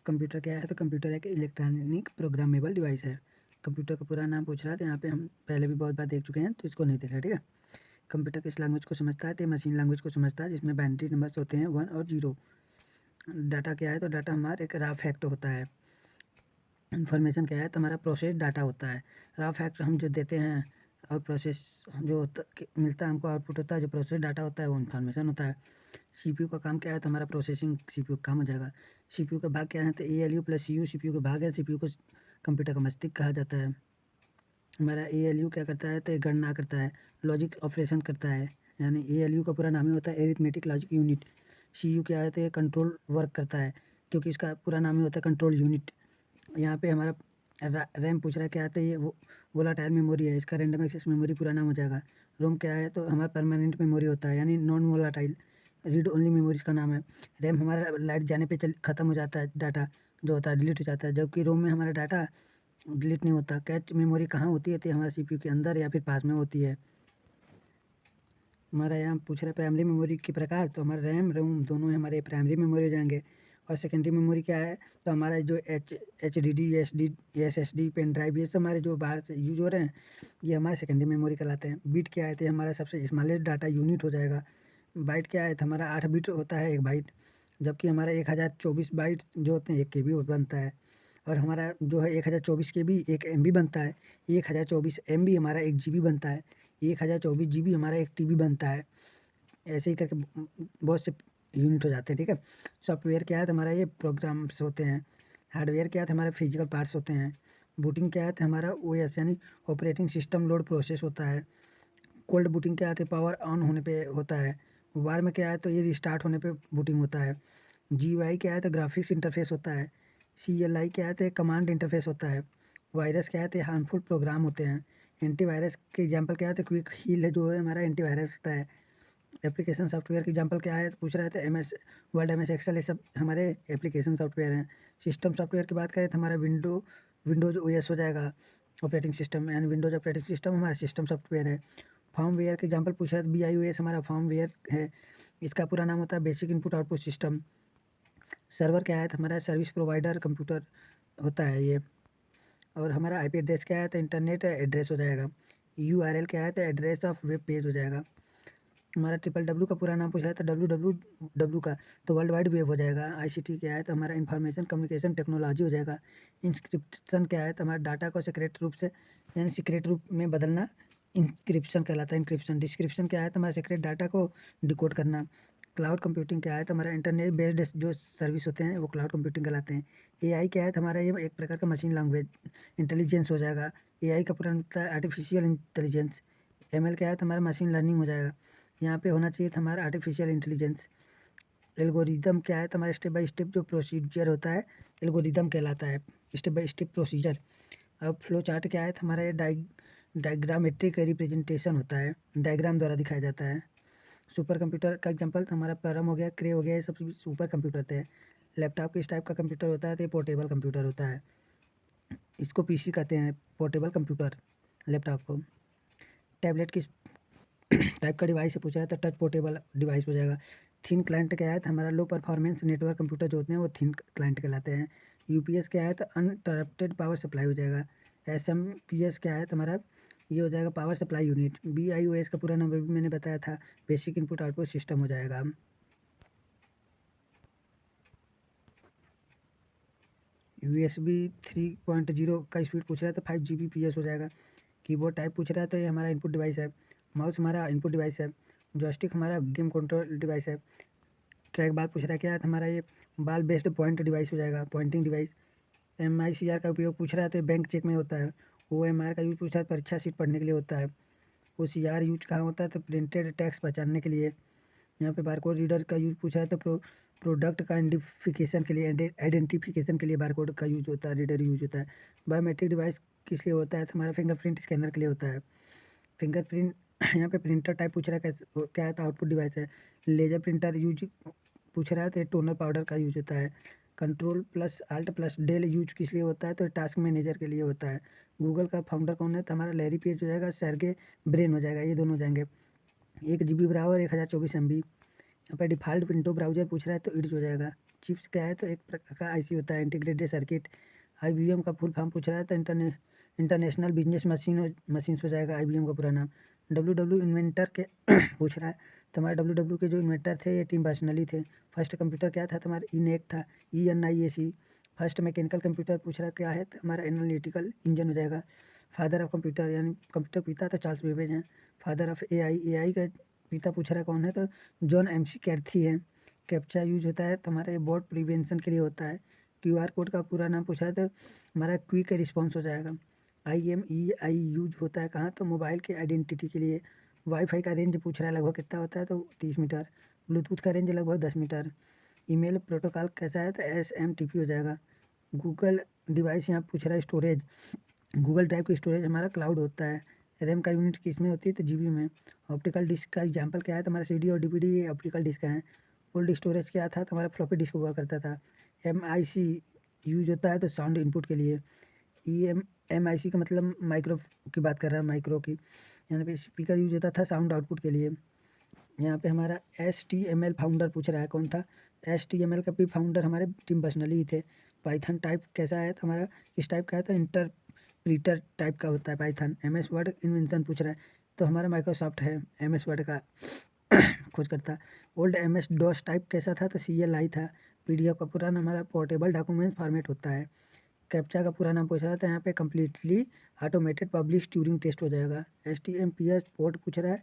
Computer क्या है, तो कंप्यूटर एक इलेक्ट्रॉनिक प्रोग्रामेबल डिवाइस है। कंप्यूटर का पूरा नाम पूछ रहा है, तो यहाँ पे हम पहले भी बहुत बार देख चुके हैं, तो इसको नहीं देख रहे, ठीक है। कंप्यूटर किस लैंग्वेज को समझता है, तो मशीन लैंग्वेज को समझता है, जिसमें बाइनरी नंबर्स होते हैं 1 और 0। डाटा क्या है, तो डाटा हमारा एक रॉ फैक्ट होता है। इन्फॉर्मेशन क्या है, तो हमारा प्रोसेस डाटा होता है। रॉ फैक्ट हम जो देते हैं, और प्रोसेस जो मिलता है हमको, आउटपुट होता है, जो प्रोसेस डाटा होता है वो इन्फॉर्मेशन होता है। सीपीयू का काम क्या है, तो हमारा प्रोसेसिंग सीपीयू का काम हो जाएगा। सीपीयू का भाग क्या है, तो एएलयू प्लस सीयू सीपीयू का भाग है। सीपीयू को कंप्यूटर का मस्तिष्क कहा जाता है। हमारा एएलयू क्या करता है, तो ये गणना करता है, लॉजिक ऑपरेशन करता है। यानी एएलयू का पूरा नाम ही होता है एरिथमेटिक लॉजिक यूनिट। सीयू क्या है, तो ये कंट्रोल वर्क करता है, क्योंकि इसका पूरा नाम ही होता है कंट्रोल यूनिट। यहाँ पे हमारा रैम पूछ रहा है क्या है, तो ये वो वोलाटाइल मेमोरी है, इसका रैंडम एक्सेस मेमोरी पूरा नाम हो जाएगा। रोम क्या है, तो हमारा परमानेंट मेमोरी होता है, यानी non volatile read only memory इसका नाम है। रैम हमारा लाइट जाने पे ख़त्म हो जाता है, डाटा जो होता है डिलीट हो जाता है, जबकि रोम में हमारा डाटा डिलीट नहीं होता। कैच मेमोरी कहाँ होती है, तो हमारे सीपीयू के अंदर या फिर पास में होती है। हमारा यहाँ पूछ रहा है प्राइमरी मेमोरी के प्रकार, तो हमारा रैम रोम दोनों हमारे प्राइमरी मेमोरी हो जाएंगे। और सेकेंडरी मेमोरी क्या है, तो हमारा जो HDD SSD पेन ड्राइव, ये सब हमारे जो बाहर से यूज हो रहे हैं, ये हमारे सेकेंडरी मेमोरी कहलाते हैं। बिट क्या है, तो हमारा सबसे स्मॉलेस्ट डाटा यूनिट हो जाएगा। बाइट क्या है, तो हमारा 8 बिट होता है एक बाइट, जबकि हमारा 1024 बाइट जो होते हैं 1 KB बनता है। और हमारा जो है 1024 KB 1 MB बनता है। 1024 MB हमारा 1 GB बनता है। 1024 GB हमारा 1 TB बनता है। ऐसे ही करके बहुत से यूनिट हो जाते हैं, ठीक है। सॉफ्टवेयर क्या है, तो हमारा ये प्रोग्राम्स होते हैं। हार्डवेयर क्या है, तो हमारे फिजिकल पार्ट्स होते हैं। बूटिंग क्या है, तो हमारा OS यानी ऑपरेटिंग सिस्टम लोड प्रोसेस होता है। कोल्ड बूटिंग क्या है, तो पावर ऑन होने पे होता है। वार्म क्या है, तो ये रिस्टार्ट होने पे बूटिंग होता है। GUI क्या है, तो ग्राफिक्स इंटरफेस होता है। CLI क्या है, तो कमांड इंटरफेस होता है। वायरस क्या है, तो हार्मफुल प्रोग्राम होते हैं। एंटीवायरस के एग्जांपल क्या है, तो क्विक हील है जो है हमारा एंटीवायरस होता है। एप्लीकेशन सॉफ्टवेयर के एग्जांपल क्या है, तो पूछ रहा है, तो MS वर्ड MS एक्सेल, ये सब हमारे एप्लीकेशन सॉफ्टवेयर हैं। सिस्टम सॉफ्टवेयर की बात करें, तो हमारा विंडोज OS हो जाएगा। ऑपरेटिंग सिस्टम यानी विंडोज ऑपरेटिंग सिस्टम हमारा सिस्टम सॉफ्टवेयर है। फर्मवेयर के एग्जांपल पूछा है, तो BIOS हमारा फर्मवेयर है। इसका पूरा नाम होता है basic input output system. Server क्या है, तो हमारा सर्विस प्रोवाइडर कंप्यूटर होता है ये। और हमारा IP एड्रेस क्या है, तो इंटरनेट एड्रेस हो जाएगा। URL क्या है, तो एड्रेस ऑफ वेब पेज हो जाएगा। हमारा WWW का पूरा नाम पूछा है, तो WWW का तो वर्ल्ड वाइड वेब हो जाएगा। ICT क्या है, तो हमारा इंफॉर्मेशन कम्युनिकेशन टेक्नोलॉजी हो जाएगा। इंस्क्रिप्शन क्या है, तो हमारा डाटा को सीक्रेट रूप से यानी सीक्रेट रूप में बदलना इंक्रिप्शन कहलाता है। इंक्रिप्शन डिस्क्रिप्शन क्या है, तो हमारा सीक्रेट डाटा को डिकोड करना। क्लाउड कंप्यूटिंग क्या है, तो हमारा इंटरनेट बेस्ड जो सर्विस होते हैं वो क्लाउड कंप्यूटिंग कहलाते हैं। AI क्या है, तो हमारा ये एक प्रकार का मशीन लैंग्वेज इंटेलिजेंस हो जाएगा। AI का पूरा होता है आर्टिफिशियल इंटेलिजेंस। ML क्या है, तो हमारा मशीन लर्निंग हो जाएगा। यहाँ पे होना चाहिए था हमारा आर्टिफिशियल इंटेलिजेंस। एल्गोरिदम क्या है, तो हमारा स्टेप बाय स्टेप जो प्रोसीजर होता है एल्गोरिदम कहलाता है, स्टेप बाय स्टेप प्रोसीजर। अब फ्लो चार्ट क्या है, तो हमारा ये डायग्रामेट्रिक रिप्रेजेंटेशन होता है, डायग्राम द्वारा दिखाया जाता है। सुपर कंप्यूटर का एग्जांपल तो हमारा परम हो गया, क्रे हो गया, ये सब सुपर कंप्यूटर होते हैं। लैपटॉप किस टाइप का कंप्यूटर होता है, तो ये पोर्टेबल कंप्यूटर होता है। इसको PC कहते हैं, पोर्टेबल कंप्यूटर लैपटॉप को। टैबलेट किस टाइप का डिवाइस से पूछा है, तो टच पोर्टेबल डिवाइस हो जाएगा। थिन क्लाइंट क्या है, तो हमारा लो परफॉर्मेंस नेटवर्क कंप्यूटर जो होते हैं वो थिन क्लाइंट कहलाते हैं। UPS क्या है, तो अनटरप्टेड पावर सप्लाई हो जाएगा। SMPS क्या है, तो हमारा ये हो जाएगा पावर सप्लाई यूनिट। BIOS का पूरा नंबर भी मैंने बताया था, बेसिक इनपुट आउटपुट सिस्टम हो जाएगा। USB 3.0 का स्पीड पूछ रहा है, तो 5 Gbps हो जाएगा। कीबोर्ड टाइप पूछ रहा है, तो ये हमारा इनपुट डिवाइस है। माउस हमारा इनपुट डिवाइस है। जॉयस्टिक हमारा गेम कंट्रोल डिवाइस है। ट्रैक बाल पूछ रहा है क्या है, तो हमारा ये बाल बेस्ड पॉइंट डिवाइस हो जाएगा, पॉइंटिंग डिवाइस। MICR का उपयोग पूछ रहा है, तो बैंक चेक में होता है। OMR का यूज पूछ रहा है, परीक्षा सीट पढ़ने के लिए होता है। OCR यूज कहाँ होता है, तो प्रिंटेड टेक्स्ट पहचानने के लिए। यहाँ पे बारकोड रीडर का यूज पूछा है, तो प्रोडक्ट का आइडेंटिफिकेशन के लिए आइडेंटिफिकेशन के लिए बारकोड का यूज होता है, रीडर यूज होता है। बायोमेट्रिक डिवाइस किस लिए होता है, तो हमारा फिंगरप्रिंट स्कैनर के लिए होता है। फिंगरप्रिंट यहाँ पे प्रिंटर टाइप पूछ रहा है, कैसे क्या है, तो आउटपुट डिवाइस है। लेजर प्रिंटर यूज पूछ रहा है, तो टोनर पाउडर का यूज होता है। Ctrl+Alt+del यूज किस लिए होता है, तो टास्क मैनेजर के लिए होता है। गूगल का फाउंडर कौन है, तो हमारा लैरी पेज हो जाएगा, सर्गे ब्रेन हो जाएगा, ये दोनों हो जाएंगे। 1 GB बराबर 1024 MB। यहाँ पर डिफ़ॉल्ट विंडो ब्राउजर पूछ रहा है, तो इड्स हो जाएगा। चिप्स क्या है तो एक प्रकार का आईसी होता है, इंटीग्रेटेड सर्किट। आईबीएम का फुल फॉर्म पूछ रहा है तो इंटरनेशनल बिजनेस मशीन्स हो जाएगा आईबीएम का पूरा नाम। डब्ल्यू इन्वेंटर के पूछ रहा है तो हमारे डब्ल्यू के जो इन्वेंटर थे ये टिम बर्नर्स-ली थे। फर्स्ट कंप्यूटर क्या था तो हमारा इनेक था, ENIAC। फर्स्ट मैकेनिकल कंप्यूटर पूछ रहा है क्या है तो हमारा एनालिटिकल इंजन हो जाएगा। फादर ऑफ कंप्यूटर यानी कंप्यूटर पिता तो चार्ल्स बेबेज हैं। फादर ऑफ एआई का पिता पूछ रहा है कौन है तो जॉन MC कैर्थी है। कैप्चा यूज होता है तो हमारे बॉट प्रिवेंशन के लिए होता है। QR कोड का पूरा नाम पूछा है तो हमारा क्विक रिस्पॉन्स हो जाएगा। IMEI यूज होता है कहाँ तो मोबाइल के आइडेंटिटी के लिए। वाईफाई का रेंज पूछ रहा है लगभग कितना होता है तो 30 मीटर। ब्लूटूथ का रेंज लगभग 10 मीटर। ईमेल प्रोटोकॉल कैसा है तो SMTP हो जाएगा। गूगल डिवाइस यहाँ पूछ रहा है स्टोरेज। गूगल ड्राइव की स्टोरेज हमारा क्लाउड होता है। रैम का यूनिट किस में होती है तो GB में। ऑप्टिकल डिस्क का एग्जाम्पल क्या है तो हमारा CD और DVD ये ऑप्टिकल डिस्क है। ओल्ड स्टोरेज क्या था तो हमारा फ्लॉपी डिस्क हुआ करता था। MIC यूज होता है तो साउंड इनपुट के लिए। MIC का मतलब माइक्रो की बात कर रहा है, माइक्रो की। यहाँ पे स्पीकर यूज होता था साउंड आउटपुट के लिए। यहाँ पे हमारा HTML फाउंडर पूछ रहा है कौन था। HTML का भी फाउंडर हमारे टिम बर्नर्स-ली ही थे। पाइथन टाइप कैसा है तो हमारा किस टाइप का है तो इंटरप्रीटर टाइप का होता है पाइथन। MS वर्ड इन्वेंशन पूछ रहा है तो हमारा माइक्रोसॉफ्ट है MS वर्ड का खोज करता। ओल्ड MS DOS टाइप कैसा था तो CLI था। PDF का पूरा नाम हमारा पोर्टेबल डॉक्यूमेंट फॉर्मेट होता है। कैप्चा का पूरा नाम पूछ रहा था यहाँ पे completely automated publish Turing test हो जाएगा। HTMPS पोर्ट पूछ रहा है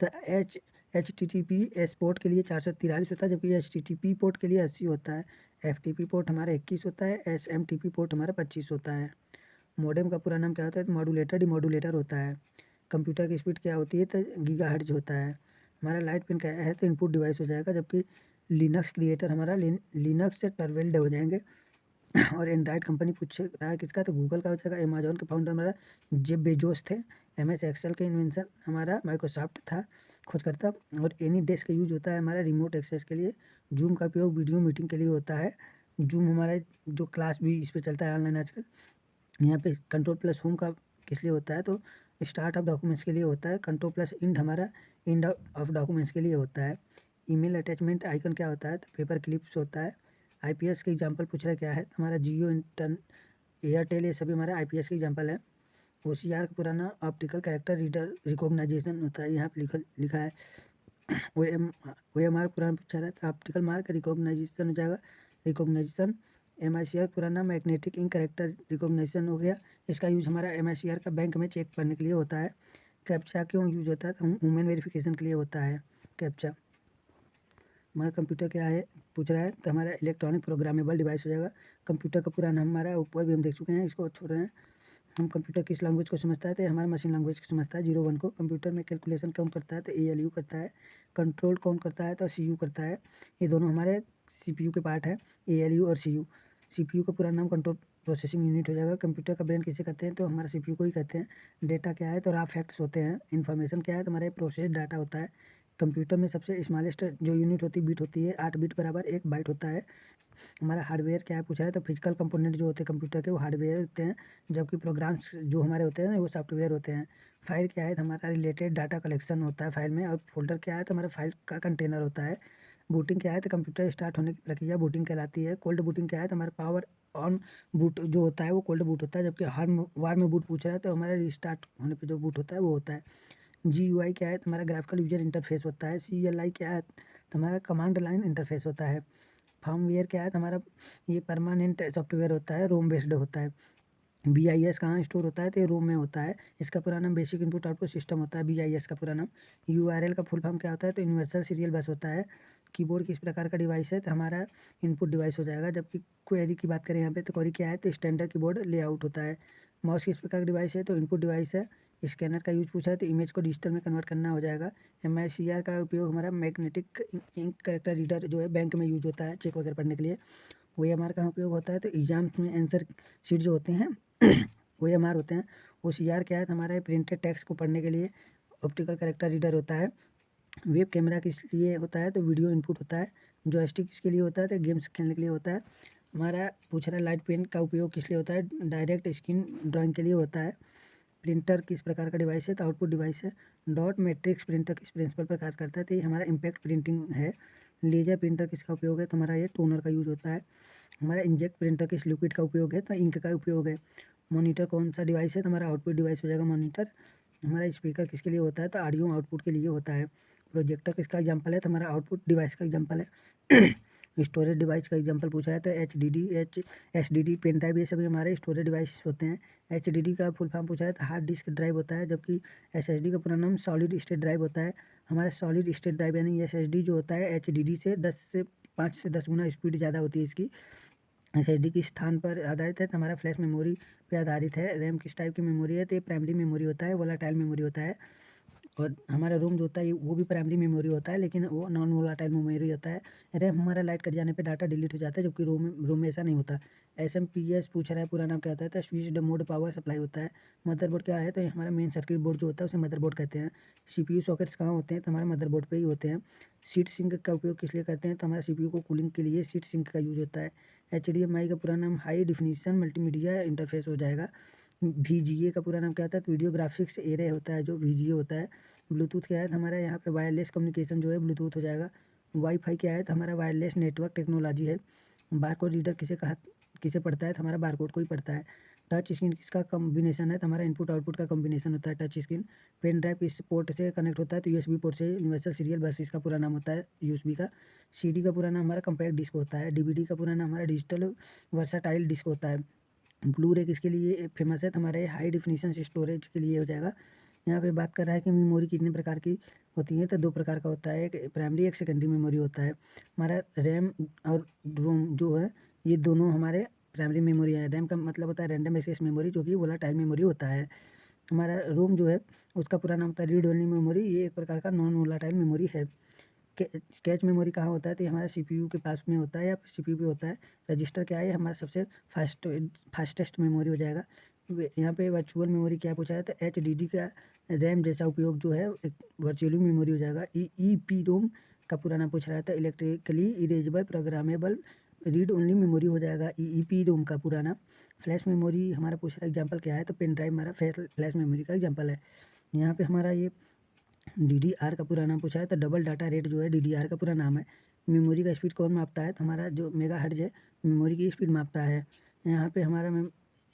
तो HTTPS पोर्ट के लिए 443 होता है जबकि HTTP पोर्ट के लिए 80 होता है। FTP पोर्ट हमारा 21 होता है। SMTP पोर्ट हमारा 25 होता है। मॉडेम का पूरा नाम क्या होता है तो मॉड्यूलेटर डिमॉड्यूलेटर होता है। कंप्यूटर की स्पीड क्या होती है तो गीगाहर्ट्ज होता है। हमारा लाइट पिन क्या है तो इनपुट डिवाइस हो जाएगा जबकि लिनक्स क्रिएटर हमारा लिनक्स से टर्वेल्ड हो जाएंगे। और एंड्रॉइड कंपनी पूछ रहा है किसका तो गूगल का हो जाएगा। अमेजोन के फाउंडर हमारा जेफ बेजोस थे। MS एक्सेल का इन्वेंशन हमारा माइक्रोसॉफ्ट था खोजकर्ता। और एनी डेस्क का यूज होता है हमारा रिमोट एक्सेस के लिए। जूम का उपयोग वीडियो मीटिंग के लिए होता है। जूम हमारा जो क्लास भी इस पर चलता है ऑनलाइन आजकल। यहाँ पे कंट्रोल+होम का किस लिए होता है तो स्टार्ट ऑफ डॉक्यूमेंट्स के लिए होता है। कंट्रोल+इंड हमारा इंड ऑफ डॉक्यूमेंट्स के लिए होता है। ईमेल अटैचमेंट आइकन क्या होता है तो पेपर क्लिप्स होता है। IPS के एग्जांपल पूछ रहा है क्या है तो हमारा जियो एयरटेल ये सभी हमारा IPS के एग्जांपल है। OCR का पुराना ऑप्टिकल कैरेक्टर रीडर रिकॉग्नाइजेशन होता है, यहाँ पे लिखा है। OMR पुराना पूछा रहा है तो ऑप्टिकल मार्क रिकॉग्नाइजेशन हो जाएगा। रिकॉग्नाइजेशन MICR पुराना मैग्नेटिक इंक कैरेक्टर रिकॉग्नाइजेशन हो गया। इसका यूज हमारा MICR का बैंक में चेक करने के लिए होता है। कैप्चा क्यों यूज होता है तो ह्यूमन वेरिफिकेशन के लिए होता है कैप्चा। हमारा कंप्यूटर क्या है पूछ रहा है तो हमारा इलेक्ट्रॉनिक प्रोग्रामेबल डिवाइस हो जाएगा। कंप्यूटर का पूरा नाम हमारा ऊपर भी हम देख चुके हैं, इसको छोड़ रहे हैं। हम कंप्यूटर किस लैंग्वेज को समझता है तो हमारा मशीन लैंग्वेज को समझता है 01 को। कंप्यूटर में कैलकुलेशन कौन करता है तो ALU करता है। कंट्रोल कौन करता है तो CPU करता है। ये दोनों हमारे CPU के पार्ट है, ALU और CPU का पूरा नाम कंट्रोल प्रोसेसिंग यूनिट हो जाएगा। कंप्यूटर का ब्रेन किसे कहते हैं तो हमारा CPU को ही कहते हैं। डेटा क्या है तो रॉ फैक्ट्स होते हैं। इन्फॉर्मेशन क्या है तो हमारे प्रोसेस डाटा होता है। कंप्यूटर में सबसे स्मॉलेस्ट जो यूनिट होती है बिट होती है 8 बिट बराबर 1 बाइट होता है। हमारा हार्डवेयर क्या है पूछा है तो फिजिकल कंपोनेंट जो होते हैं कंप्यूटर के वो हार्डवेयर होते हैं जबकि प्रोग्राम्स जो हमारे होते हैं वो सॉफ्टवेयर होते हैं। फाइल क्या है तो हमारा रिलेटेड डाटा कलेक्शन होता है फाइल में। और फोल्डर क्या है तो हमारा फाइल का कंटेनर होता है। बूटिंग क्या है तो कंप्यूटर स्टार्ट होने की प्रक्रिया बूटिंग कहलाती है। कोल्ड बूटिंग क्या है तो हमारा पावर ऑन बूट जो होता है वो कोल्ड बूट होता है जबकि वार में बूट पूछ रहा है तो हमारा रिस्टार्ट होने पे जो बूट होता है वो होता है। GUI क्या है तो हमारा ग्राफिकल यूजर इंटरफेस होता है। CLI क्या है तो हमारा कमांड लाइन इंटरफेस होता है। फर्मवेयर क्या है तो हमारा ये परमानेंट सॉफ्टवेयर होता है, रोम बेस्ड होता है। BIS कहाँ स्टोर होता है तो ये रोम में होता है। इसका पूरा नाम बेसिक इनपुट आउटपुट सिस्टम होता है BIS का पूरा नाम। URL का फुल फॉर्म क्या होता है तो यूनिवर्सल सीरियल बस होता है। कीबोर्ड किस प्रकार का डिवाइस है तो हमारा इनपुट डिवाइस हो जाएगा। जबकि क्वेरी की बात करें यहाँ पे तो क्वेरी क्या है तो स्टैंडर्ड कीबोर्ड लेआउट होता है। माउस किस प्रकार का डिवाइस है तो इनपुट डिवाइस है। स्कैनर का यूज पूछा है तो इमेज को डिजिटल में कन्वर्ट करना हो जाएगा। MICR का उपयोग हमारा मैग्नेटिक इंक कैरेक्टर रीडर जो है बैंक में यूज होता है चेक वगैरह पढ़ने के लिए। OMR का उपयोग होता है तो एग्जाम्स में आंसर शीट जो होते हैं OMR होते हैं। OCR क्या है तो हमारे प्रिंटेड टेक्स्ट को पढ़ने के लिए ऑप्टिकल कैरेक्टर रीडर होता है। वेब कैमरा किस लिए होता है तो वीडियो इनपुट होता है। जॉयस्टिक किसके लिए होता है तो गेम्स खेलने के लिए होता है। हमारा पूछ रहा है लाइट पेन का उपयोग किस लिए होता है डायरेक्ट स्किन ड्राइंग के लिए होता है। प्रिंटर किस प्रकार का डिवाइस है तो आउटपुट डिवाइस है। डॉट मैट्रिक्स प्रिंटर किस प्रिंसिपल पर कार्य करता है तो ये हमारा इम्पैक्ट प्रिंटिंग है। लेजर प्रिंटर किसका उपयोग है, तो हमारा ये टोनर का यूज होता है। हमारा इंजेक्ट प्रिंटर किस लिक्विड का उपयोग है, तो इंक का उपयोग है। मॉनिटर कौन सा डिवाइस है, तो हमारा आउटपुट डिवाइस हो जाएगा मॉनिटर। हमारा स्पीकर किसके लिए होता है, तो ऑडियो आउटपुट के लिए होता है। प्रोजेक्टर किसका एग्जाम्पल है, तो हमारा आउटपुट डिवाइस का एग्जाम्पल है। स्टोरेज डिवाइस का एग्जाम्पल पूछा है, तो H D D pen drive, ये सभी हमारे स्टोरेज डिवाइस होते हैं। एच डी डी का फुल फॉर्म पूछा है, तो हार्ड डिस्क ड्राइव होता है, जबकि एस एस डी का पूरा नाम सॉलिड स्टेट ड्राइव होता है। हमारा सॉलिड स्टेट ड्राइव यानी एस एस डी जो होता है एच डी डी से 5 से 10 गुना स्पीड ज़्यादा होती है इसकी। एस एस डी किस स्थान पर आधारित है, तो हमारा फ्लैश मेमोरी पे आधारित है। रैम किस टाइप की मेमोरी है, तो ये प्राइमरी मेमोरी होता है, वोलाटाइल मेमोरी होता है। और हमारा रोम जो होता है वो भी प्राइमरी मेमोरी होता है, लेकिन वो नॉन वोलाटाइल मेमोरी होता है। रैम हमारा लाइट कट जाने पे डाटा डिलीट हो जाता है, जबकि रोम में ऐसा नहीं होता। एस पूछ रहा है, पूरा नाम क्या होता है, तो स्विच्ड मोड पावर सप्लाई होता है। मदरबोर्ड क्या है, तो ये हमारा मेन सर्किट बोर्ड जो होता है उसे मदरबोर्ड कहते हैं। सीपीयू सॉकेट्स कहाँ होते हैं, तो हमारे मदरबोर्ड पे ही होते हैं। सीट सिंक का उपयोग किस लिए करते हैं, तो हमारा सीपीयू को कूलिंग के लिए सीट सिंक का यूज होता है। एचडीएमआई का पूरा नाम हाई डिफिनीशन मल्टीमीडिया इंटरफेस हो जाएगा। वीजीए का पूरा नाम क्या होता है, तो वीडियो ग्राफिक्स एरे होता है जो वीजीए होता है। ब्लूटूथ क्या है, तो हमारा यहाँ पे वायरलेस कम्युनिकेशन जो है ब्लूटूथ हो जाएगा। वाईफाई क्या है, तो हमारा वायरलेस नेटवर्क टेक्नोलॉजी है। बारकोड रीडर किसे पढ़ता है, तो हमारा बारकोड को ही पढ़ता है। टच स्क्रीन किसका कॉम्बिनेशन है, तो हमारा इनपुट आउटपुट का कॉम्बिनेशन होता है टच स्क्रीन। पेन ड्राइव किस पोर्ट से कनेक्ट होता है, तो यूएसबी पोर्ट से। यूनिवर्सल सीरियल बस इसका पूरा नाम होता है यूएसबी का। सीडी का पूरा नाम हमारा कम्पैक्ट डिस्क होता है। डीवीडी का पूरा नाम हमारा डिजिटल वर्साटाइल डिस्क होता है। ब्लू रे किसके लिए फेमस है, तो हमारे हाई डिफिनीशन स्टोरेज के लिए हो जाएगा। यहाँ पे बात कर रहा है कि मेमोरी कितने प्रकार की होती है, तो 2 प्रकार का होता है, एक प्राइमरी एक सेकेंडरी मेमोरी होता है। हमारा रैम और रोम जो है ये दोनों हमारे प्राइमरी मेमोरी है। रैम का मतलब होता है रैंडम एक्सेस मेमोरी, जो कि वोलाटाइल मेमोरी होता है। हमारा रोम जो है उसका पूरा नाम होता है रीड ओनली मेमोरी, ये एक प्रकार का नॉन वोलाटाइल मेमोरी है। कैच मेमोरी कहाँ होता है, तो ये हमारा सीपीयू के पास में होता है या सीपीयू पे होता है। रजिस्टर क्या है, ये हमारा सबसे फास्टेस्ट मेमोरी हो जाएगा। यहाँ पे वर्चुअल मेमोरी क्या पूछा है, तो एचडीडी का रैम जैसा उपयोग जो है एक वर्चुअल मेमोरी हो जाएगा। ई पी रोम का पूरा नाम पूछ रहा था, electrically erasable programmable read only memory हो जाएगा ई पी रोम का पूरा नाम। फ्लैश मेमोरी हमारा पूछ रहा एग्जाम्पल क्या है, तो पेन ड्राइव हमारा फ्लैश मेमोरी का एग्जाम्पल है। यहाँ पे हमारा ये डीडीआर का पूरा नाम पूछा है, तो डबल डाटा रेट जो है डीडीआर का पूरा नाम है। मेमोरी का स्पीड कौन मापता है, तो हमारा जो मेगा हर्ट्ज है मेमोरी की स्पीड मापता है। यहाँ पे हमारा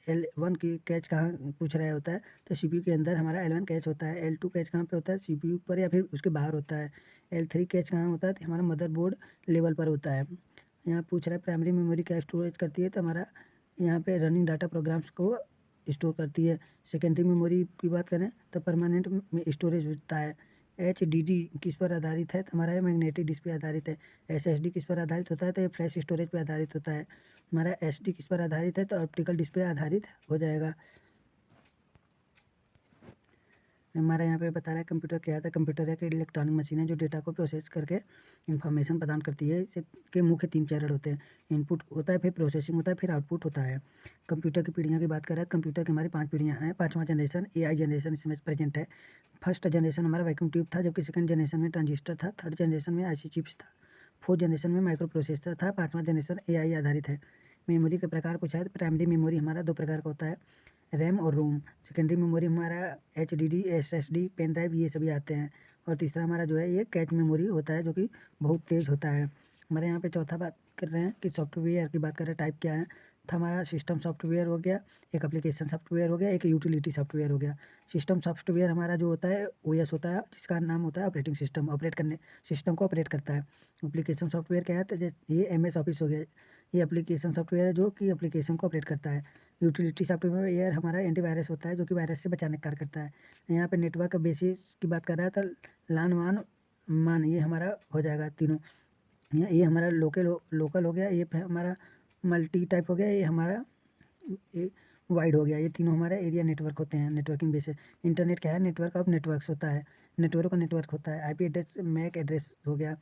L1 की कैच कहाँ पूछ रहा होता है, तो सीपीयू के अंदर हमारा L1 कैच होता है। L2 कैच कहाँ पे होता है, सीपीयू पर या फिर उसके बाहर होता है। L3 कैच कहाँ होता है, तो हमारा मदरबोर्ड लेवल पर होता है। यहाँ पूछ रहा है प्राइमरी मेमोरी क्या स्टोरेज करती है, तो हमारा यहाँ पे रनिंग डाटा प्रोग्राम्स को स्टोर करती है। सेकेंडरी मेमोरी की बात करें तो परमानेंट में स्टोरेज होता है। एच डी डी किस पर आधारित है, तो हमारा मैग्नेटिक डिस्क पे आधारित है। एस एस डी किस पर आधारित होता है, तो ये फ्लैश स्टोरेज पे आधारित होता है। हमारा एस डी किस पर आधारित है, तो ऑप्टिकल डिस्क पे आधारित हो जाएगा। हमारा यहाँ पे बता रहा है कंप्यूटर क्या है, कंप्यूटर एक इलेक्ट्रॉनिक मशीन है जो डेटा को प्रोसेस करके इंफॉर्मेशन प्रदान करती है। इसे के मुख्य 3 चरण होते हैं, इनपुट होता है, फिर प्रोसेसिंग होता है, फिर आउटपुट होता है। कंप्यूटर की पीढ़ियों की बात करें, कंप्यूटर की हमारी 5 पीढ़ियाँ हैं। 5वां जनरेशन AI जनरेशन इसमें प्रेजेंट है। फर्स्ट जनरेशन हमारा वैक्यूम ट्यूब था, जबकि सेकंड जनरेशन में ट्रांजिस्टर था। थर्ड जनरेशन में IC चिप्स था। फोर्थ जनरेशन में माइक्रो प्रोसेसर था। 5वां जनरेशन AI आधारित है। मेमोरी के प्रकार कुछ है, प्राइमरी मेमोरी हमारा 2 प्रकार का होता है, रैम और रोम। सेकेंडरी मेमोरी हमारा HDD SSD पेन ड्राइव ये सभी आते हैं। और तीसरा हमारा जो है ये कैच मेमोरी होता है, जो कि बहुत तेज़ होता है। हमारे यहाँ पे चौथा बात कर रहे हैं कि सॉफ्टवेयर की बात कर रहे हैं, टाइप क्या है, तो हमारा सिस्टम सॉफ्टवेयर हो गया, एक एप्लीकेशन सॉफ्टवेयर हो गया, एक यूटिलिटी सॉफ्टवेयर हो गया। सिस्टम सॉफ्टवेयर हमारा जो होता है OS होता है, जिसका नाम होता है ऑपरेटिंग सिस्टम, ऑपरेट करने सिस्टम को ऑपरेट करता है। एप्लीकेशन सॉफ्टवेयर क्या है, तो जैसे ये MS ऑफिस हो गया, ये एप्लीकेशन सॉफ्टवेयर है जो कि एप्लीकेशन को ऑपरेट करता है। यूटिलिटी सॉफ्टवेयर हमारा एंटीवायरस होता है, जो कि वायरस से बचाने का कार्य करता है। यहाँ पे नेटवर्क बेसिस की बात कर रहा है, तो लान वान मान ये हमारा हो जाएगा तीनों। ये हमारा लोकल हो गया, ये हमारा मल्टी टाइप हो गया, ये हमारा ये वाइड हो गया। ये तीनों हमारे एरिया नेटवर्क होते हैं, नेटवर्किंग बेसिस। इंटरनेट क्या है, नेटवर्क ऑफ नेटवर्क्स होता है, नेटवर्क का नेटवर्क होता है। IP एड्रेस मैक एड्रेस हो गया,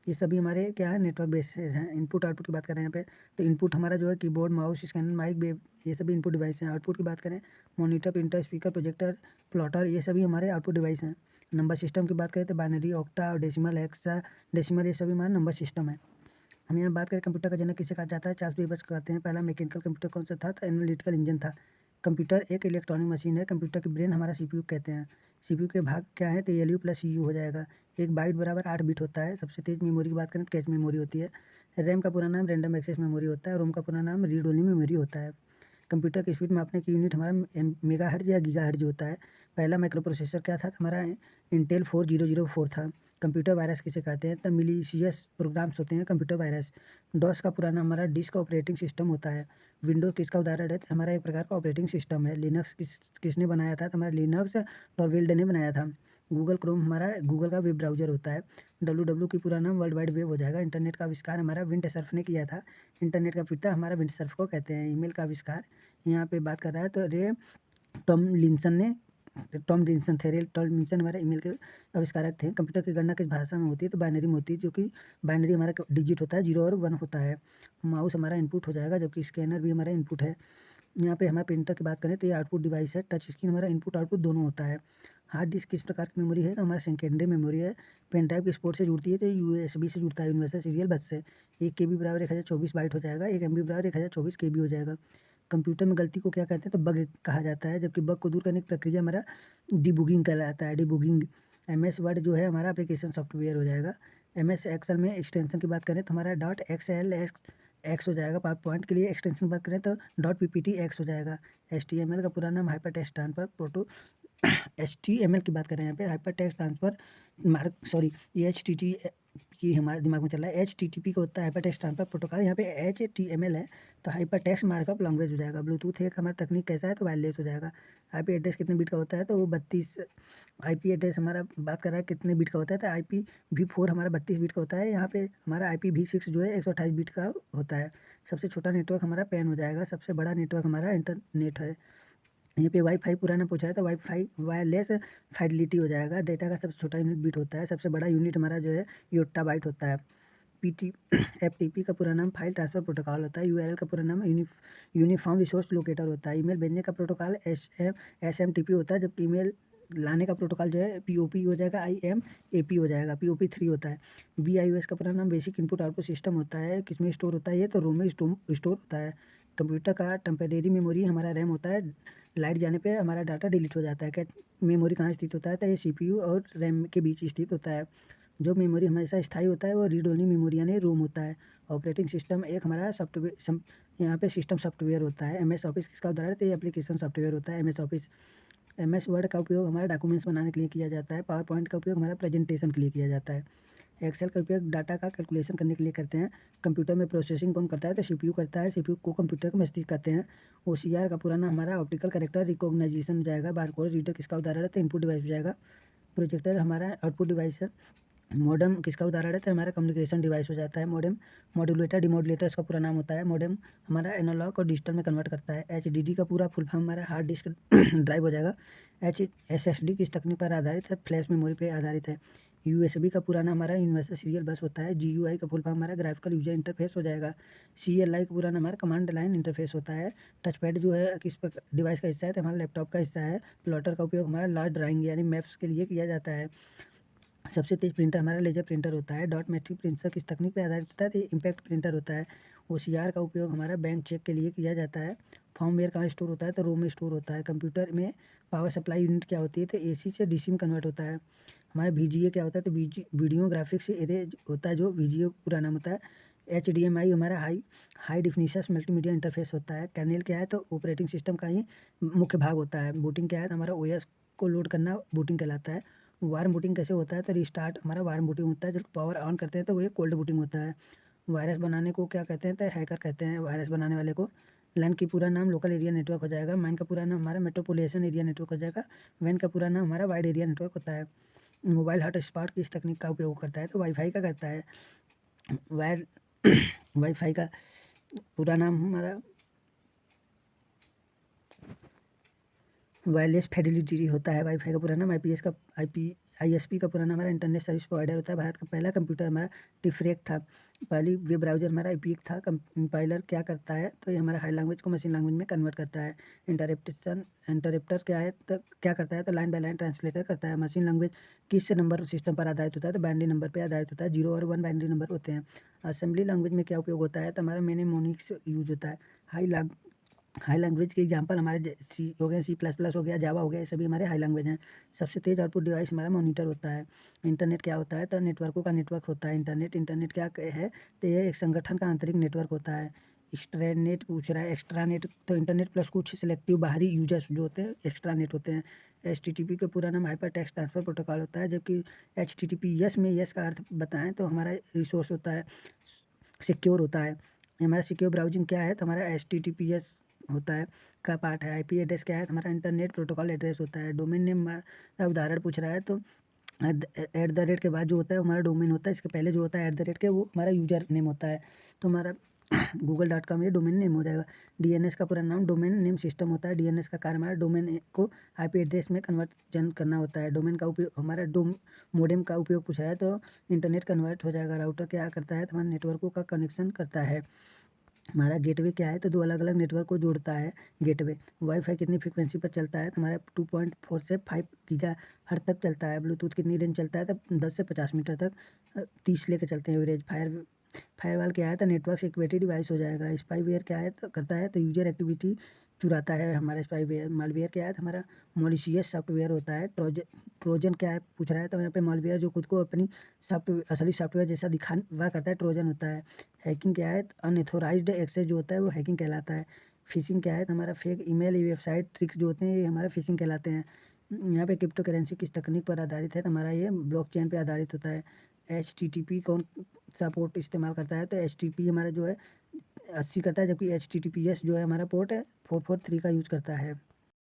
ये सभी हमारे क्या है नेटवर्क बेसिस हैं। इनपुट आउटपुट की बात करें यहाँ पे, तो इनपुट हमारा जो है keyboard mouse scanner mic web, ये सभी इनपुट डिवाइस हैं। आउटपुट की बात करें, monitor printer speaker projector plotter, ये सभी हमारे आउटपुट डिवाइस हैं। नंबर सिस्टम की बात करें तो बाइनरी ऑक्टा और डेसिमल हेक्सा डेसिमल, ये सभी हमारे नंबर सिस्टम है। हम यहाँ बात करें कंप्यूटर का जनक किसे कहा जाता है, चार्ल्स बेबेज को कहते हैं। पहला मैकेनिकल कंप्यूटर कौन सा था, तो एनालिटिकल इंजन था। कंप्यूटर एक इलेक्ट्रॉनिक मशीन है। कंप्यूटर की ब्रेन हमारा सीपीयू कहते हैं। सीपीयू के भाग क्या है, तो एलयू प्लस सीयू हो जाएगा। एक बाइट बराबर 8 बिट होता है। सबसे तेज मेमोरी की बात करें तो कैच मेमोरी होती है। रैम का पूरा नाम रैंडम एक्सेस मेमोरी होता है। रोम का पूरा नाम रीड ओनली मेमोरी होता है। कंप्यूटर की स्पीड मापने की यूनिट हमारा मेगाहर्ट्ज या गीगाहर्ट्ज होता है। पहला माइक्रो प्रोसेसर क्या था, तो हमारा इंटेल 4004 था। कंप्यूटर वायरस किसे कहते हैं, तो मिलीशियस प्रोग्राम्स होते हैं कंप्यूटर वायरस। डॉस का पुराना हमारा डिस्क ऑपरेटिंग सिस्टम होता है। विंडोज किसका उदाहरण है, तो हमारा एक प्रकार का ऑपरेटिंग सिस्टम है। लिनक्स किसने बनाया था, तो हमारा लिनक्स टॉरवेल्ड ने बनाया था। गूगल क्रोम हमारा गूगल का वेब ब्राउजर होता है। डब्ल्यू की पूरा नाम वर्ल्ड वाइड वेब हो जाएगा। इंटरनेट का आविष्कार हमारा विंड सर्फ ने किया था। इंटरनेट का पिता हमारा विंड सर्फ को कहते हैं। ईमेल का आविष्कार यहाँ पे बात कर रहा है तो रे टॉमलिंसन ने टॉमलिंसन थे। रे टॉमलिंसन हमारे ईमेल के आविष्कारक थे। कंप्यूटर की गणना किस भाषा में होती है, तो बाइनरी में होती है, जो कि बाइनरी हमारा डिजिट होता है, 0 और 1 होता है। माउस हमारा इनपुट हो जाएगा, जबकि स्कैनर भी हमारा इनपुट है। यहाँ पे हमारे प्रिंटर की बात करें तो ये आउटपुट डिवाइस है। टच स्क्रीन हमारा इनपुट आउटपुट दोनों होता है। हार्ड डिस्क किस प्रकार की मेमोरी है, तो हमारा सेकेंडरी मेमोरी है। पेन ड्राइव किस पोर्ट से जुड़ती है, तो यूएसबी से जुड़ता है, यूनिवर्सल सीरियल बस से। 1 KB बराबर 1024 बाइट हो जाएगा। 1 MB बराबर 1024 KB हो जाएगा। कंप्यूटर में गलती को क्या कहते हैं, तो बग कहा जाता है, जबकि बग को दूर करने की प्रक्रिया हमारा डिबुगिंग कहलाता है। डिबुगिंग। MS वर्ड जो है हमारा एप्लीकेशन सॉफ्टवेयर हो जाएगा। MS एक्सेल में एक्सटेंशन की बात करें तो हमारा डॉट एक्सएल एक्स हो जाएगा। पावर पॉइंट के लिए एक्सटेंशन की बात करें तो डॉट PPT एक्स हो जाएगा। HTML का पूरा नाम hyper text transfer proto HTML की बात करें यहाँ पे hyper text transfer mark sorry ये HTT की हमारे दिमाग में चल रहा है। HTTP का होता है हाइपर टेक्स्ट ट्रांसफर प्रोटोकॉल। यहाँ पे HTML है तो हाइपर टेक्स्ट मार्कअप लैंग्वेज हो जाएगा। ब्लूटूथ एक हमारा तकनीक कैसा है, तो वायरलेस हो जाएगा। IP एड्रेस कितने बिट का होता है, तो वो 32 IP एड्रेस हमारा बात कर रहा है कितने बिट का होता है, तो IPv4 हमारा 32 बिट का होता है। यहाँ पे हमारा IPv6 जो है 128 बिट का होता है। सबसे छोटा नेटवर्क हमारा पैन हो जाएगा। सबसे बड़ा नेटवर्क हमारा इंटरनेट है। यहाँ पे वाईफाई पुराना पूछा है तो वाईफाई वायरलेस फाइडेलिटी हो जाएगा। डेटा का सबसे छोटा यूनिट बिट होता है। सबसे बड़ा यूनिट हमारा जो है योट्टा बाइट होता है। PT FTP का पूरा नाम फाइल ट्रांसफर प्रोटोकॉल होता है। URL का पूरा नाम यूनिफॉर्म रिसोर्स लोकेटर होता है। ईमेल भेजने का प्रोटोकॉल SMTP होता है, जबकि ईमेल लाने का प्रोटोकॉल जो है POP हो जाएगा। IMAP हो जाएगा। POP3 होता है। BIOS का पूरा नाम बेसिक इनपुट आउटपुट सिस्टम होता है। किसमें स्टोर होता है, ये तो रोम में स्टोर होता है। कंप्यूटर का टेम्परेरी मेमोरी हमारा रैम होता है। लाइट जाने पे हमारा डाटा डिलीट हो जाता है। क्या मेमोरी कहाँ स्थित होता है, तो ये CPU और रैम के बीच स्थित होता है। जो मेमोरी हमेशा स्थायी होता है वो रीड ओनली मेमोरी यानी रोम होता है। ऑपरेटिंग सिस्टम एक हमारा सॉफ्टवेयर यहाँ पे सिस्टम सॉफ्टवेयर होता है। MS ऑफिस किसका उदाहरण है, तो ये एप्लीकेशन सॉफ्टवेयर होता है MS ऑफिस। MS वर्ड का उपयोग हमारा डॉक्यूमेंट्स बनाने के लिए किया जाता है। पावर पॉइंट का उपयोग हमारा प्रेजेंटेशन के लिए किया जाता है। एक्सेल का उपयोग डाटा का कैलकुलेशन करने के लिए करते हैं। कंप्यूटर में प्रोसेसिंग कौन करता है, तो CPU करता है। CPU को कंप्यूटर का मस्तिष्क कहते हैं। OCR का पूरा नाम हमारा ऑप्टिकल कैरेक्टर रिकॉग्नाइजेशन हो जाएगा। बारकोड रीडर किसका उदाहरण है, तो इनपुट डिवाइस हो जाएगा। प्रोजेक्टर हमारा आउटपुट डिवाइस है। मॉडेम किसका उदाहरण है, तो हमारा कम्युनिकेशन डिवाइस हो जाता है। मॉडेम मॉड्यूलेटर डिमॉड्यूलेटर इसका पूरा नाम होता है। मॉडेम हमारा एनालॉग और डिजिटल में कन्वर्ट करता है। HDD का पूरा फुल फॉर्म हमारा हार्ड डिस्क ड्राइव हो जाएगा। SSD किस तकनीक पर आधारित है, फ्लैश मेमोरी पर आधारित है। USB का पूरा नाम हमारा यूनिवर्सल सीरियल बस होता है। GUI का फुल फॉर्म हमारा ग्राफिकल यूजर इंटरफेस हो जाएगा। CLI का पूरा नाम हमारा कमांड लाइन इंटरफेस होता है। टचपैड जो है किस डिवाइस का हिस्सा है, तो हमारा लैपटॉप का हिस्सा है। प्लॉटर का उपयोग हमारा लार्ज ड्राइंग यानी मैप्स के लिए किया जाता है। सबसे तेज प्रिंटर हमारा लेजर प्रिंटर होता है। डॉट मैट्रिक प्रिंटर किस तकनीक पर आधारित होता है, तो इम्पैक्ट प्रिंटर होता है। OCR का उपयोग हमारा बैंक चेक के लिए किया जाता है। फॉर्मवेयर कहाँ स्टोर होता है, तो रोम में स्टोर होता है। कंप्यूटर में पावर सप्लाई यूनिट क्या होती है, तो AC से DC में कन्वर्ट होता है। हमारा VGA क्या होता है, तो वीडियो ग्राफिक्स एरे होता है, जो VGA पूरा नाम होता है। HDMI हमारा हाई डिफिनिशन मल्टीमीडिया इंटरफेस होता है। कर्नेल क्या है, तो ऑपरेटिंग सिस्टम का ही मुख्य भाग होता है। बूटिंग क्या है, तो हमारा OS को लोड करना बूटिंग कहलाता है। वार्म बूटिंग कैसे होता है, तो रिस्टार्ट हमारा वार्म बूटिंग होता है। जब पावर ऑन करते हैं तो वो ये कोल्ड बूटिंग होता है। वायरस बनाने को क्या कहते हैं, तो हैकर कहते हैं वायरस बनाने वाले को। LAN की पूरा नाम लोकल एरिया नेटवर्क हो जाएगा। मैन का पूरा नाम हमारा मेट्रोपोलिटन एरिया नेटवर्क हो जाएगा। वैन का पूरा नाम हमारा वाइड एरिया नेटवर्क होता है। मोबाइल हॉटस्पॉट किस तकनीक का उपयोग करता है, तो वाईफाई का करता है। वायर वाईफाई का पूरा नाम हमारा वायरलेस फिडेलिटी होता है। वाईफाई का पूरा नाम ISP का पूरा नाम हमारा इंटरनेट सर्विस प्रोवाइडर होता है। भारत का पहला कंप्यूटर हमारा टिफरेक था। पहली वेब ब्राउजर हमारा IPEC था। कंपाइलर क्या करता है, तो ये हमारा हाई लैंग्वेज को मशीन लैंग्वेज में कन्वर्ट करता है। इंटरप्टर क्या है, तो क्या करता है, तो लाइन बाय लाइन ट्रांसलेटर करता है। मशीन लैंग्वेज किस नंबर सिस्टम पर आधारित होता है, तो बाइनरी नंबर पर आधारित होता है। 0 और 1 बाइनरी नंबर होते हैं। असेंबली लैंग्वेज में क्या उपयोग होता है, तो हमारा मेनेमोनिक्स यूज होता है। हाई लैंग्वेज के एग्जांपल हमारे सी हो गए, सी प्लस प्लस हो गया, जावा हो गया, ये सभी हमारे हाई लैंग्वेज हैं। सबसे तेज आउटपुट डिवाइस हमारा मॉनिटर होता है। इंटरनेट क्या होता है? तो नेटवर्कों का नेटवर्क होता है इंटरनेट। इंटरनेट क्या है? तो ये एक संगठन का आंतरिक नेटवर्क होता है। एक्स्ट्रानेट पूछ रहा है, एक्स्ट्रा नेट तो इंटरनेट प्लस कुछ सिलेक्टिव बाहरी यूजर्स जो होते हैं एक्स्ट्रा नेट होते हैं। HTTP का पूरा नाम हाइपर टेक्स्ट ट्रांसफर प्रोटोकॉल होता है, जबकि HTTPS में यस का अर्थ बताएं तो हमारा रिसोर्स होता है, सिक्योर होता है। हमारा सिक्योर ब्राउजिंग क्या है? तो हमारा HTTPS होता है का पार्ट है। IP एड्रेस क्या है? तो हमारा इंटरनेट प्रोटोकॉल एड्रेस होता है। डोमेन नेम का उदाहरण पूछ रहा है तो एट द रेट के बाद जो होता है हमारा डोमेन होता है, इसके पहले जो होता है एट द रेट के वो हमारा यूजर नेम होता है। तो हमारा google.com ये डोमेन नेम हो जाएगा। DNS का पूरा नाम डोमेन नेम सिस्टम होता है। DNS का कार्य हमारा डोमेन को IP एड्रेस में कन्वर्जन करना होता है। डोमेन का उपयोग हमारा मोडेम का उपयोग पूछ रहा है तो इंटरनेट कन्वर्ट हो जाएगा। राउटर क्या करता है? तो हमारे नेटवर्कों का कनेक्शन करता है। हमारा गेटवे क्या है? तो दो अलग अलग नेटवर्क को जोड़ता है गेटवे। वाईफाई कितनी फ्रिक्वेंसी पर चलता है? तो हमारा 2.4 से 5 गीगा हर्ट्ज तक चलता है। ब्लूटूथ कितनी रेंज चलता है? तो 10 से 50 मीटर तक 30 लेके चलते हैं एवरेज। फायरवॉल क्या है? तो नेटवर्क सिक्योरिटी डिवाइस हो जाएगा। स्पाईवेयर क्या है? तो करता है तो यूजर एक्टिविटी चुराता है हमारा स्पाईवेयर। मालवेयर क्या है? तो हमारा मॉलिशियस सॉफ्टवेयर होता है। ट्रोजन क्या है पूछ रहा है? तो यहाँ पे मालवेयर जो खुद को अपनी सॉफ्टवेयर असली सॉफ्टवेयर जैसा दिखावा करता है, ट्रोजन होता है। हैकिंग क्या है? अनऑथोराइज्ड एक्सेस जो होता है वो हैकिंग कहलाता है। फिशिंग क्या है? तो हमारा फेक ईमेल, वेबसाइट ट्रिक्स जो होते हैं ये हमारा फिशिंग कहलाते हैं। यहाँ पे क्रिप्टो करेंसी किस तकनीक पर आधारित है? तो हमारा ये ब्लॉकचेन पे आधारित होता है। HTTP कौन सा पोर्ट इस्तेमाल करता है? तो HTTP हमारा जो है 80 करता है, जबकि HTTPS जो है हमारा पोर्ट है 443 का यूज करता है।